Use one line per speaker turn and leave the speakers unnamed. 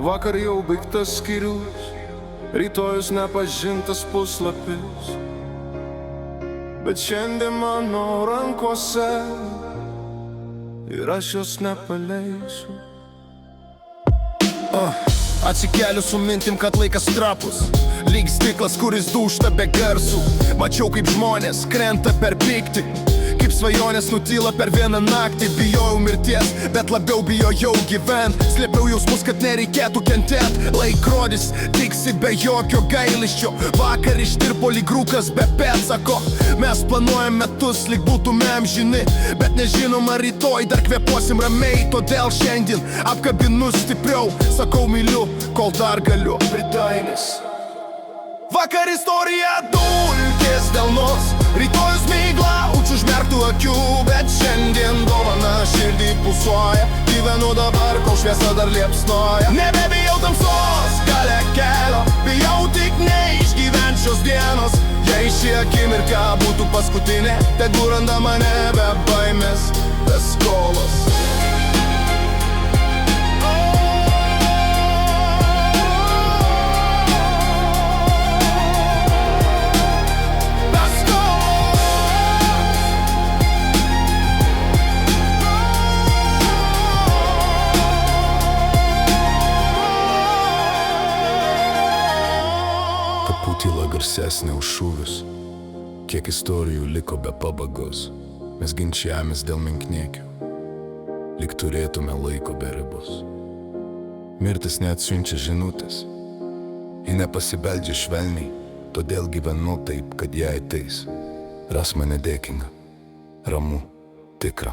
Vakar jau baigtas skyrius, rytojus nepažintas puslapis, bet šiandien mano rankose ir aš jos nepaleisiu.
Atsikeliu su mintim, kad laikas trapus, lyg stiklas, kuris dūžta be garsų. Mačiau, kaip žmonės krenta per pyktį, kaip svajonės nutyla per vieną naktį. Bijojau mirties, bet labiau bijojau gyvent. Slėpiau jausmus, kad nereikėtų kentėt. Laikrodis tiksi be jokio gailesčio. Vakar ištirpo lyg rūkas be pėdsako. Mes planuojam metus, lyg būtume amžini, bet nežinom, ar rytoj dar kvėpuosim ramiai. Todėl šiandien apkabinu stipriau, sakau myliu, kol dar galiu. Pritainis. Vakar istorija dulkės delnos, rytojus migla už užmerktų akių, bet šiandien dovana širdį pulsuoja. Gyvenu dabar, kol šviesa dar liepsnoja. Nebebijau tamsos gale kelio, bijau tik neišgyvent šios dienos. Jei ši akimirka būtų paskutinė, tegu randa mane be baimės, be skolos. Tyla garsesnė už šūvius, kiek istorijų liko be pabaigos. Mes ginčiamės dėl menkniekių, lyg turėtume laiko be ribos. Mirtis neatsiunčia žinutės, ji nepasibeldžia švelniai, todėl gyvenu taip, kad ją ateis. Ras mane dėkinga, ramu, tikra.